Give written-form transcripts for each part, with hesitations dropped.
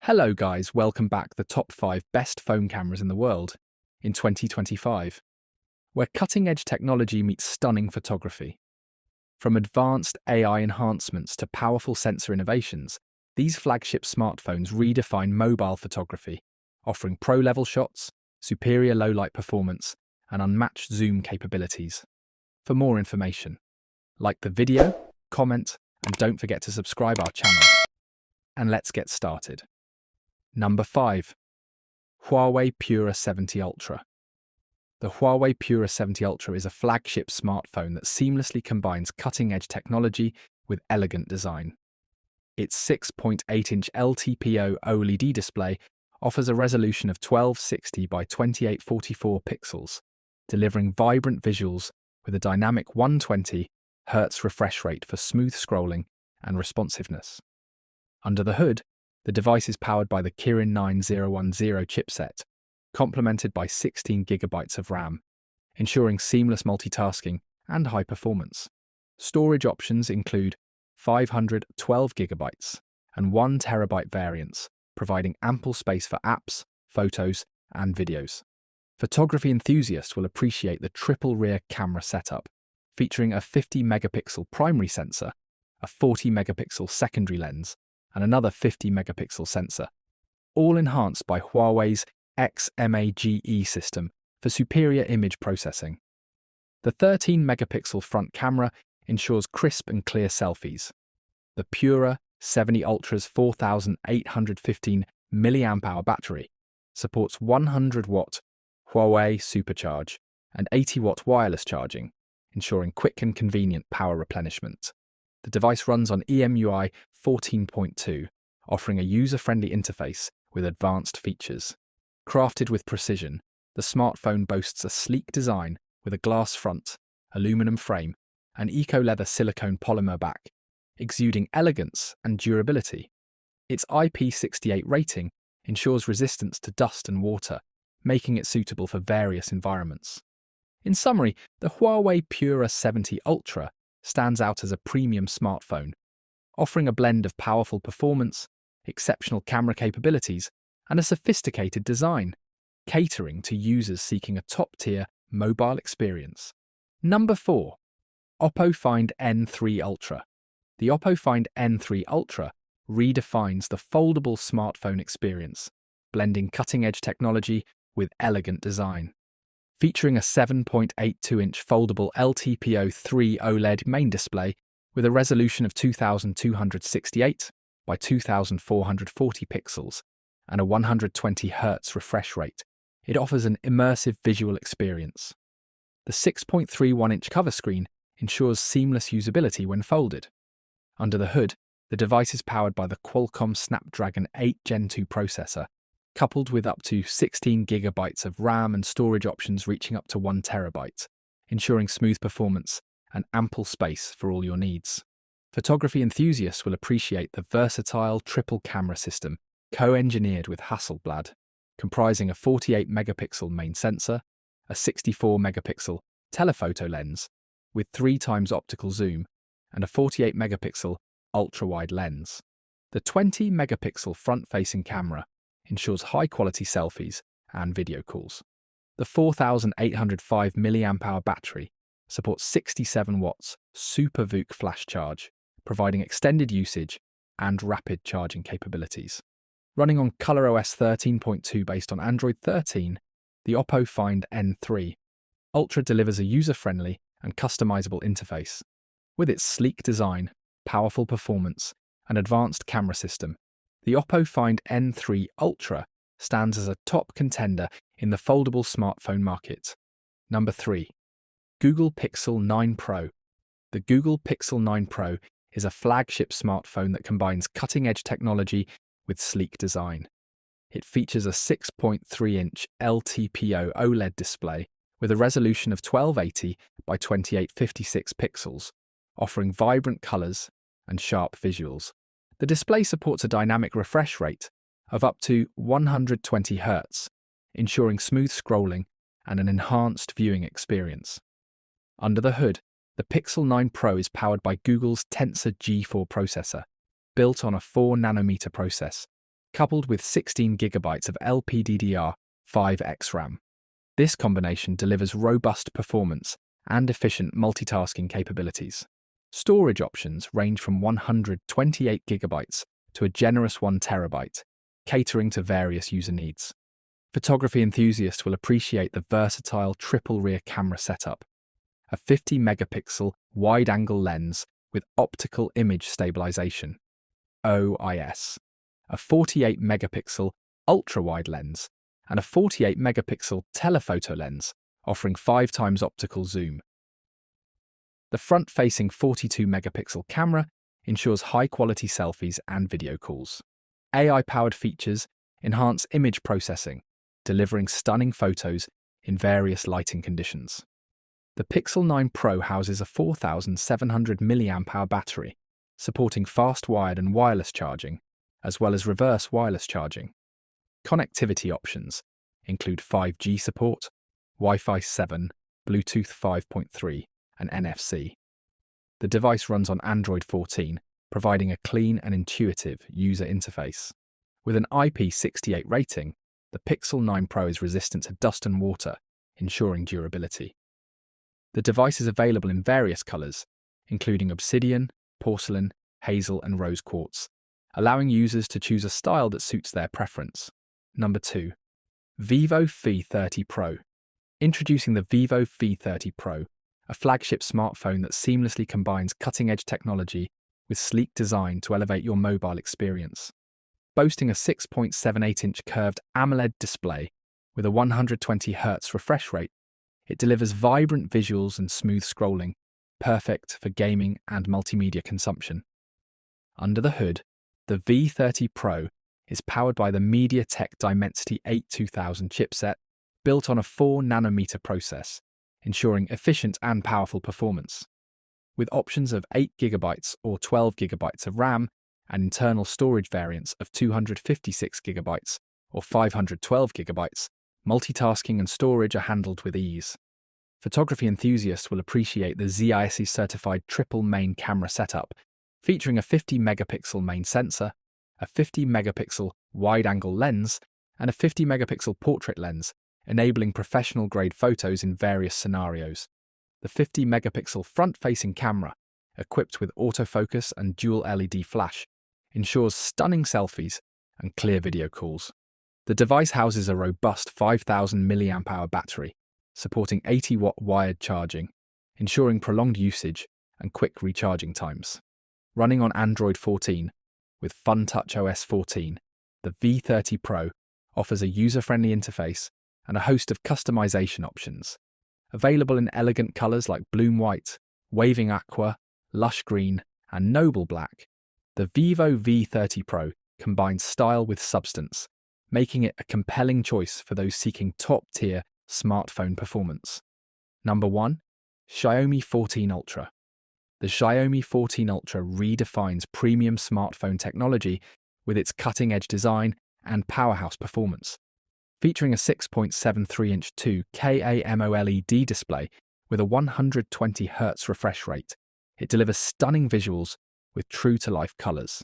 Hello guys, welcome back the top 5 best phone cameras in the world in 2025, where cutting-edge technology meets stunning photography. From advanced AI enhancements to powerful sensor innovations, these flagship smartphones redefine mobile photography, offering pro-level shots, superior low-light performance, and unmatched zoom capabilities. For more information, like the video, comment, and don't forget to subscribe our channel. And let's get started. Number 5. Huawei Pura 70 Ultra. The Huawei Pura 70 Ultra is a flagship smartphone that seamlessly combines cutting-edge technology with elegant design. Its 6.8-inch LTPO OLED display offers a resolution of 1260 by 2844 pixels, delivering vibrant visuals with a dynamic 120 Hz refresh rate for smooth scrolling and responsiveness. Under the hood, the device is powered by the Kirin 9010 chipset, complemented by 16 GB of RAM, ensuring seamless multitasking and high performance. Storage options include 512 GB and 1 TB variants, providing ample space for apps, photos, and videos. Photography enthusiasts will appreciate the triple rear camera setup, featuring a 50-megapixel primary sensor, a 40-megapixel secondary lens, and another 50-megapixel sensor, all enhanced by Huawei's XMAGE system for superior image processing. The 13-megapixel front camera ensures crisp and clear selfies. The Pura 70 Ultra's 4,815 mAh battery supports 100-watt Huawei Supercharge and 80-watt wireless charging, ensuring quick and convenient power replenishment. The device runs on EMUI 14.2, offering a user-friendly interface with advanced features. Crafted with precision, the smartphone boasts a sleek design with a glass front, aluminum frame, and eco-leather silicone polymer back, exuding elegance and durability. Its IP68 rating ensures resistance to dust and water, making it suitable for various environments. In summary, the Huawei Pura 70 Ultra stands out as a premium smartphone, offering a blend of powerful performance, exceptional camera capabilities, and a sophisticated design, catering to users seeking a top-tier mobile experience. Number 4. Oppo Find N3 Ultra. The Oppo Find N3 Ultra redefines the foldable smartphone experience, blending cutting-edge technology with elegant design. Featuring a 7.82-inch foldable LTPO3 OLED main display with a resolution of 2268 by 2440 pixels and a 120 Hz refresh rate, it offers an immersive visual experience. The 6.31-inch cover screen ensures seamless usability when folded. Under the hood, the device is powered by the Qualcomm Snapdragon 8 Gen 2 processor, coupled with up to 16 GB of RAM and storage options reaching up to 1 TB, ensuring smooth performance and ample space for all your needs. Photography enthusiasts will appreciate the versatile triple camera system co-engineered with Hasselblad, comprising a 48-megapixel main sensor, a 64-megapixel telephoto lens with 3x optical zoom, and a 48-megapixel ultra-wide lens. The 20-megapixel front-facing camera ensures high-quality selfies and video calls. The 4,805 mAh battery supports 67 watts Super VOOC flash charge, providing extended usage and rapid charging capabilities. Running on ColorOS 13.2 based on Android 13, the Oppo Find N3 Ultra delivers a user-friendly and customizable interface. With its sleek design, powerful performance, and advanced camera system, the Oppo Find N3 Ultra stands as a top contender in the foldable smartphone market. Number 3. Google Pixel 9 Pro. The Google Pixel 9 Pro is a flagship smartphone that combines cutting-edge technology with sleek design. It features a 6.3-inch LTPO OLED display with a resolution of 1280 by 2856 pixels, offering vibrant colors and sharp visuals. The display supports a dynamic refresh rate of up to 120 Hz, ensuring smooth scrolling and an enhanced viewing experience. Under the hood, the Pixel 9 Pro is powered by Google's Tensor G4 processor, built on a 4-nanometer process, coupled with 16 gigabytes of LPDDR5X RAM. This combination delivers robust performance and efficient multitasking capabilities. Storage options range from 128 gigabytes to a generous 1 terabyte, catering to various user needs. Photography enthusiasts will appreciate the versatile triple rear camera setup, a 50 megapixel wide-angle lens with optical image stabilization, OIS, a 48 megapixel ultra-wide lens, and a 48 megapixel telephoto lens offering 5 times optical zoom. The front-facing 42 megapixel camera ensures high-quality selfies and video calls. AI-powered features enhance image processing, delivering stunning photos in various lighting conditions. The Pixel 9 Pro houses a 4,700 mAh battery, supporting fast wired and wireless charging, as well as reverse wireless charging. Connectivity options include 5G support, Wi-Fi 7, Bluetooth 5.3, and NFC. The device runs on Android 14, providing a clean and intuitive user interface. With an IP68 rating, the Pixel 9 Pro is resistant to dust and water, ensuring durability. The device is available in various colors, including obsidian, porcelain, hazel, and rose quartz, allowing users to choose a style that suits their preference. Number 2. Vivo V30 Pro. Introducing the Vivo V30 Pro, a flagship smartphone that seamlessly combines cutting-edge technology with sleek design to elevate your mobile experience. Boasting a 6.78-inch curved AMOLED display with a 120Hz refresh rate, it delivers vibrant visuals and smooth scrolling, perfect for gaming and multimedia consumption. Under the hood, the V30 Pro is powered by the MediaTek Dimensity 82000 chipset, built on a 4nm process, ensuring efficient and powerful performance. With options of 8GB or 12GB of RAM and internal storage variants of 256GB or 512GB, multitasking and storage are handled with ease. Photography enthusiasts will appreciate the ZISE-certified triple main camera setup, featuring a 50 megapixel main sensor, a 50 megapixel wide-angle lens, and a 50 megapixel portrait lens, enabling professional-grade photos in various scenarios. The 50 megapixel front-facing camera, equipped with autofocus and dual LED flash, ensures stunning selfies and clear video calls. The device houses a robust 5,000 mAh battery, supporting 80-watt wired charging, ensuring prolonged usage and quick recharging times. Running on Android 14, with FunTouch OS 14, the V30 Pro offers a user-friendly interface and a host of customization options. Available in elegant colors like bloom white, waving aqua, lush green, and noble black, the Vivo V30 Pro combines style with substance, making it a compelling choice for those seeking top-tier smartphone performance. Number 1. Xiaomi 14 Ultra. The Xiaomi 14 Ultra redefines premium smartphone technology with its cutting-edge design and powerhouse performance. Featuring a 6.73-inch 2K AMOLED display with a 120Hz refresh rate, it delivers stunning visuals with true-to-life colors.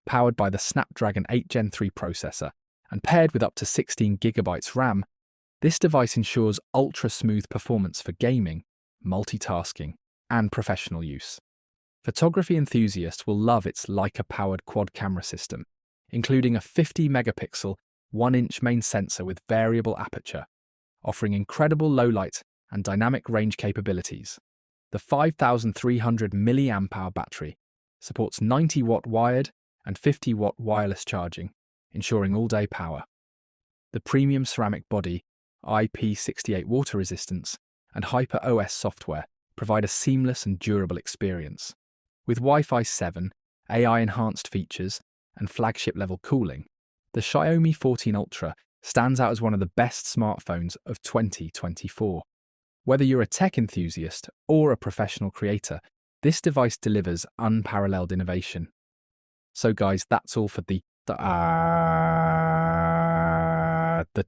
Powered by the Snapdragon 8 Gen 3 processor and paired with up to 16GB RAM, this device ensures ultra-smooth performance for gaming, multitasking, and professional use. Photography enthusiasts will love its Leica-powered quad camera system, including a 50 megapixel 1-inch main sensor with variable aperture, offering incredible low light and dynamic range capabilities. The 5,300 mAh battery supports 90-watt wired and 50-watt wireless charging, ensuring all-day power. The premium ceramic body, IP68 water resistance, and HyperOS software provide a seamless and durable experience. With Wi-Fi 7, AI-enhanced features, and flagship-level cooling, the Xiaomi 14 Ultra stands out as one of the best smartphones of 2024. Whether you're a tech enthusiast or a professional creator, this device delivers unparalleled innovation. So guys, that's all for the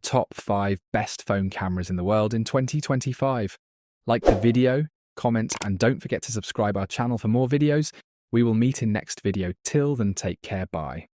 top 5 best phone cameras in the world in 2025. Like the video, comment, and don't forget to subscribe our channel for more videos. We will meet in next video. Till then, take care, bye.